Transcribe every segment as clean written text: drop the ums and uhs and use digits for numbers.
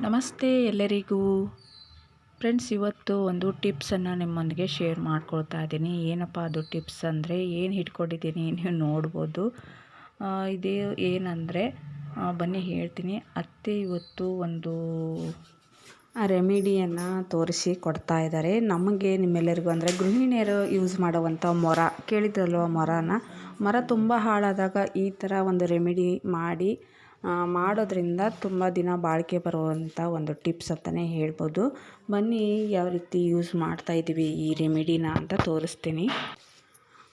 ನಮಸ್ತೆ ಎಲ್ಲರಿಗೂ ಫ್ರೆಂಡ್ಸ್. ಇವತ್ತು ಒಂದು ಟಿಪ್ಸನ್ನು ನಿಮ್ಮೊಂದಿಗೆ ಶೇರ್ ಮಾಡ್ಕೊಳ್ತಾ ಇದ್ದೀನಿ. ಏನಪ್ಪ ಅದು ಟಿಪ್ಸ್ ಅಂದರೆ ಏನು ಇಟ್ಕೊಂಡಿದ್ದೀನಿ ನೀವು ನೋಡ್ಬೋದು. ಇದೇ ಏನಂದರೆ ಬನ್ನಿ ಹೇಳ್ತೀನಿ. ಅತ್ತೆ ಇವತ್ತು ಒಂದು ರೆಮಿಡಿಯನ್ನು ತೋರಿಸಿ ಕೊಡ್ತಾ ಇದ್ದಾರೆ ನಮಗೆ, ನಿಮ್ಮೆಲ್ಲರಿಗೂ. ಅಂದರೆ ಗೃಹಿಣಿಯರು ಯೂಸ್ ಮಾಡುವಂಥ ಮೊರ ಕೇಳಿದ್ರಲ್ವ, ಮೊರ ತುಂಬ ಹಾಳಾದಾಗ ಈ ಥರ ಒಂದು ರೆಮಿಡಿ ಮಾಡೋದ್ರಿಂದ ತುಂಬ ದಿನ ಬಾಳಿಕೆ ಬರುವಂಥ ಒಂದು ಟಿಪ್ಸ್ ಅಂತಲೇ ಹೇಳ್ಬೋದು. ಬನ್ನಿ ಯಾವ ರೀತಿ ಯೂಸ್ ಮಾಡ್ತಾಯಿದ್ದೀವಿ ಈ ರೆಮಿಡಿನ ಅಂತ ತೋರಿಸ್ತೀನಿ.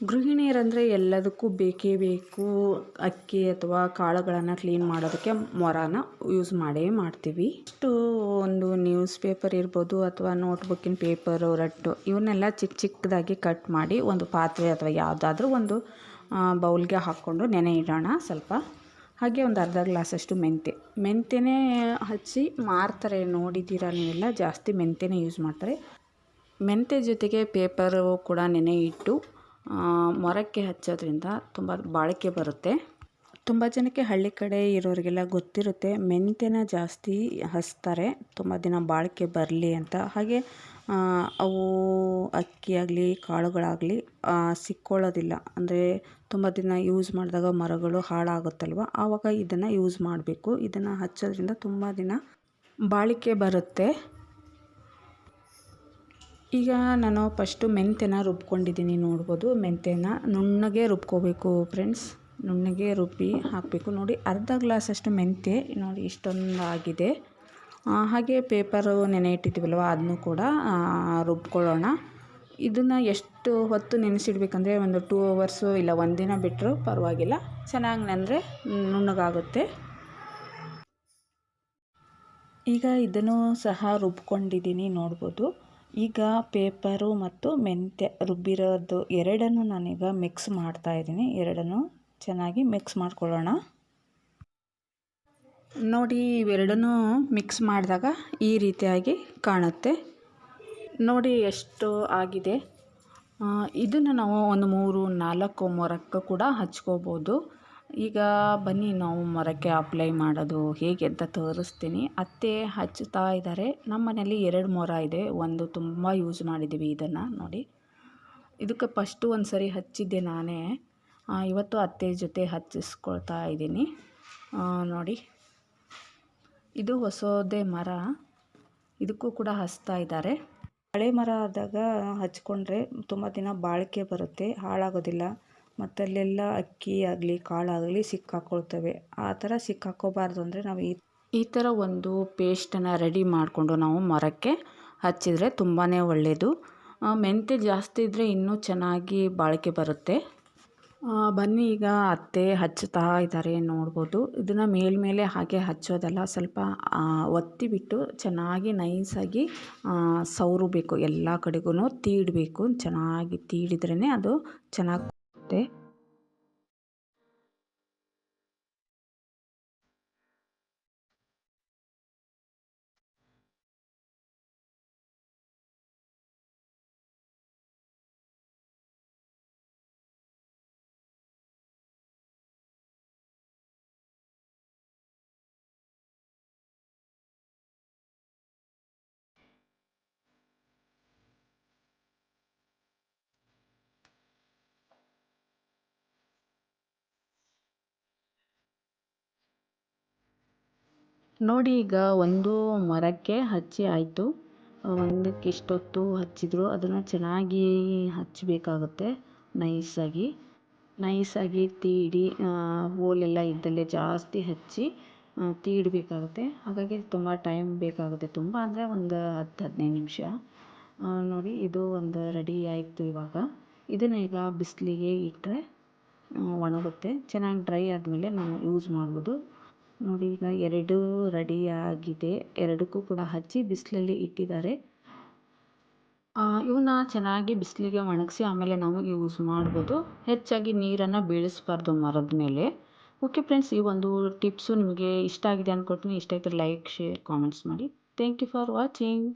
ಗೃಹಿಣಿಯರಂದರೆ ಎಲ್ಲದಕ್ಕೂ ಬೇಕೇ ಬೇಕು. ಅಕ್ಕಿ ಅಥವಾ ಕಾಳುಗಳನ್ನು ಕ್ಲೀನ್ ಮಾಡೋದಕ್ಕೆ ಮೊರಾನ ಯೂಸ್ ಮಾಡೇ ಮಾಡ್ತೀವಿ. ಒಂದು ನ್ಯೂಸ್ ಪೇಪರ್ ಇರ್ಬೋದು ಅಥವಾ ನೋಟ್ಬುಕ್ಕಿನ ಪೇಪರು, ರಟ್ಟು, ಇವನ್ನೆಲ್ಲ ಚಿಕ್ಕದಾಗಿ ಕಟ್ ಮಾಡಿ ಒಂದು ಪಾತ್ರೆ ಅಥವಾ ಯಾವುದಾದ್ರೂ ಒಂದು ಬೌಲ್ಗೆ ಹಾಕ್ಕೊಂಡು ನೆನೆ ಇಡೋಣ ಸ್ವಲ್ಪ. ಹಾಗೆ ಒಂದು ಅರ್ಧ ಗ್ಲಾಸಷ್ಟು ಮೆಂತ್ಯನೇ ಹಚ್ಚಿ ಮಾರ್ತಾರೆ, ನೋಡಿದ್ದೀರಾ ನೀವೆಲ್ಲ. ಜಾಸ್ತಿ ಮೆಂತ್ಯನೇ ಯೂಸ್ ಮಾಡ್ತಾರೆ. ಮೆಂತ್ಯ ಜೊತೆಗೆ ಪೇಪರು ಕೂಡ ನೆನೆ ಇಟ್ಟು ಮೊರಕ್ಕೆ ಹಚ್ಚೋದ್ರಿಂದ ತುಂಬ ಬಾಳಿಕೆ ಬರುತ್ತೆ. ತುಂಬ ಜನಕ್ಕೆ ಹಳ್ಳಿ ಕಡೆ ಇರೋರಿಗೆಲ್ಲ ಗೊತ್ತಿರುತ್ತೆ, ಮೆಂತ್ಯನ ಜಾಸ್ತಿ ಹಚ್ತಾರೆ ತುಂಬ ದಿನ ಬಾಳಿಕೆ ಬರಲಿ ಅಂತ. ಹಾಗೆ ಅವು ಅಕ್ಕಿ ಆಗಲಿ ಕಾಳುಗಳಾಗಲಿ ಸಿಕ್ಕೊಳ್ಳೋದಿಲ್ಲ. ಅಂದರೆ ತುಂಬ ದಿನ ಯೂಸ್ ಮಾಡಿದಾಗ ಮರಗಳು ಹಾಳಾಗುತ್ತಲ್ವ, ಆವಾಗ ಇದನ್ನು ಯೂಸ್ ಮಾಡಬೇಕು. ಇದನ್ನು ಹಚ್ಚೋದ್ರಿಂದ ತುಂಬ ದಿನ ಬಾಳಿಕೆ ಬರುತ್ತೆ. ಈಗ ನಾನು ಫಸ್ಟು ಮೆಂತ್ಯನ ರುಬ್ಕೊಂಡಿದ್ದೀನಿ, ನೋಡ್ಬೋದು. ಮೆಂತ್ಯನ ನುಣ್ಣಗೆ ರುಬ್ಕೋಬೇಕು ಫ್ರೆಂಡ್ಸ್, ನುಣ್ಣಗೆ ರುಬ್ಬಿ ಹಾಕಬೇಕು. ನೋಡಿ, ಅರ್ಧ ಗ್ಲಾಸಷ್ಟು ಮೆಂತ್ಯ ನೋಡಿ ಇಷ್ಟೊಂದು ಆಗಿದೆ. ಹಾಗೆ ಪೇಪರು ನೆನೆ ಇಟ್ಟಿದ್ದೀವಲ್ವ, ಅದನ್ನು ಕೂಡ ರುಬ್ಕೊಳ್ಳೋಣ. ಇದನ್ನು ಎಷ್ಟು ಹೊತ್ತು ನೆನೆಸಿಡ್ಬೇಕಂದ್ರೆ ಒಂದು 2 ಅವರ್ಸು ಇಲ್ಲ 1 ದಿನ ಬಿಟ್ಟರು ಪರವಾಗಿಲ್ಲ. ಚೆನ್ನಾಗಿ ನೆಂದರೆ ನುಣ್ಣಗಾಗುತ್ತೆ. ಈಗ ಇದನ್ನು ಸಹ ರುಬ್ಕೊಂಡಿದ್ದೀನಿ, ನೋಡ್ಬೋದು. ಈಗ ಪೇಪರು ಮತ್ತು ಮೆಂತ್ಯ ರುಬ್ಬಿರೋದು ಎರಡನ್ನು ನಾನೀಗ ಮಿಕ್ಸ್ ಮಾಡ್ತಾಯಿದ್ದೀನಿ. ಎರಡನ್ನು ಚೆನ್ನಾಗಿ ಮಿಕ್ಸ್ ಮಾಡ್ಕೊಳ್ಳೋಣ. ನೋಡಿ, ಇವೆರಡನ್ನೂ ಮಿಕ್ಸ್ ಮಾಡಿದಾಗ ಈ ರೀತಿಯಾಗಿ ಕಾಣುತ್ತೆ. ನೋಡಿ ಎಷ್ಟು ಆಗಿದೆ. ಇದನ್ನು ನಾವು ಒಂದು 3-4 ಮೊರಕ್ಕೆ ಕೂಡ ಹಚ್ಕೋಬೋದು. ಈಗ ಬನ್ನಿ ನಾವು ಮೊರಕ್ಕೆ ಅಪ್ಲೈ ಮಾಡೋದು ಹೇಗೆ ಅಂತ ತೋರಿಸ್ತೀನಿ. ಅತ್ತೆ ಹಚ್ತಾ ಇದ್ದಾರೆ. ನಮ್ಮ ಮನೆಯಲ್ಲಿ 2 ಮೊರ ಇದೆ. ಒಂದು ತುಂಬ ಯೂಸ್ ಮಾಡಿದ್ದೀವಿ ಇದನ್ನು. ನೋಡಿ, ಇದಕ್ಕೆ ಫಸ್ಟು ಒಂದು ಸರಿ ಹಚ್ಚಿದ್ದೆ ನಾನೇ. ಇವತ್ತು ಅತ್ತೆ ಜೊತೆ ಹಚ್ಚಿಸ್ಕೊಳ್ತಾ ಇದ್ದೀನಿ. ನೋಡಿ, ಇದು ಹೊಸದೇ ಮರ, ಇದಕ್ಕೂ ಕೂಡ ಹಚ್ತಾ ಇದ್ದಾರೆ. ಹಳೆ ಮರ ಆದಾಗ ಹಚ್ಕೊಂಡ್ರೆ ತುಂಬ ದಿನ ಬಾಳಿಕೆ ಬರುತ್ತೆ, ಹಾಳಾಗೋದಿಲ್ಲ. ಮತ್ತು ಅಲ್ಲೆಲ್ಲ ಅಕ್ಕಿ ಆಗಲಿ ಕಾಳಾಗಲಿ ಸಿಕ್ಕಾಕೊಳ್ತವೆ. ಆ ಥರ ಸಿಕ್ಕಾಕೋಬಾರ್ದು ಅಂದರೆ ನಾವು ಈ ಥರ ಒಂದು ಪೇಸ್ಟನ್ನು ರೆಡಿ ಮಾಡಿಕೊಂಡು ನಾವು ಮರಕ್ಕೆ ಹಚ್ಚಿದರೆ ತುಂಬಾ ಒಳ್ಳೆಯದು. ಮೆಂತ್ಯ ಜಾಸ್ತಿ ಇದ್ದರೆ ಇನ್ನೂ ಚೆನ್ನಾಗಿ ಬಾಳಿಕೆ ಬರುತ್ತೆ. ಬನ್ನಿ, ಈಗ ಅತ್ತೆ ಹಚ್ಚುತ್ತಾ ಇದ್ದಾರೆ, ನೋಡ್ಬೋದು. ಇದನ್ನು ಮೇಲ್ಮೇಲೆ ಹಾಗೆ ಹಚ್ಚೋದಲ್ಲ, ಸ್ವಲ್ಪ ಒತ್ತಿಬಿಟ್ಟು ಚೆನ್ನಾಗಿ ನೈಸಾಗಿ ಸವರಬೇಕು. ಎಲ್ಲ ಕಡೆಗೂ ತೀಡಬೇಕು. ಚೆನ್ನಾಗಿ ತೀಡಿದ್ರೇ ಅದು ಚೆನ್ನಾಗಿ ಬರುತ್ತೆ. ನೋಡಿ, ಈಗ ಒಂದು ಮರಕ್ಕೆ ಹಚ್ಚಿ ಆಯಿತು. ಒಂದಕ್ಕೆ ಇಷ್ಟೊತ್ತು ಹಚ್ಚಿದ್ರು. ಅದನ್ನು ಚೆನ್ನಾಗಿ ಹಚ್ಚಬೇಕಾಗುತ್ತೆ. ನೈಸಾಗಿ ತೀಡಿ, ಹೋಲೆಲ್ಲ ಇದ್ದಲ್ಲೇ ಜಾಸ್ತಿ ಹಚ್ಚಿ ತೀಡಬೇಕಾಗುತ್ತೆ. ಹಾಗಾಗಿ ತುಂಬ ಟೈಮ್ ಬೇಕಾಗುತ್ತೆ. ತುಂಬ ಅಂದರೆ ಒಂದು 10-15 ನಿಮಿಷ. ನೋಡಿ, ಇದು ಒಂದು ರೆಡಿ ಆಯಿತು. ಇವಾಗ ಇದನ್ನು ಈಗ ಬಿಸಿಲಿಗೆ ಇಟ್ಟರೆ ಒಣಗುತ್ತೆ. ಚೆನ್ನಾಗಿ ಡ್ರೈ ಆದಮೇಲೆ ನಾವು ಯೂಸ್ ಮಾಡ್ಬೋದು. ನೋಡಿ, ಈಗ 2 ರೆಡಿ ಆಗಿದೆ. 2ಕ್ಕೂ ಕೂಡ ಹಚ್ಚಿ ಬಿಸಿಲಲ್ಲಿ ಇಟ್ಟಿದ್ದಾರೆ. ಇವನ್ನ ಚೆನ್ನಾಗಿ ಬಿಸಿಲಿಗೆ ಒಣಗಿಸಿ ಆಮೇಲೆ ನಾವು ಯೂಸ್ ಮಾಡ್ಬೋದು. ಹೆಚ್ಚಾಗಿ ನೀರನ್ನು ಬೀಳಿಸಬಾರ್ದು ಮರದ ಮೇಲೆ. ಓಕೆ ಫ್ರೆಂಡ್ಸ್, ಈ ಒಂದು ಟಿಪ್ಸು ನಿಮಗೆ ಇಷ್ಟ ಆಗಿದೆ ಅಂದ್ಕೊಳ್ತೀನಿ. ಇಷ್ಟ ಆಗಿದ್ರೆ ಲೈಕ್, ಶೇರ್, ಕಾಮೆಂಟ್ಸ್ ಮಾಡಿ. Thank you for watching.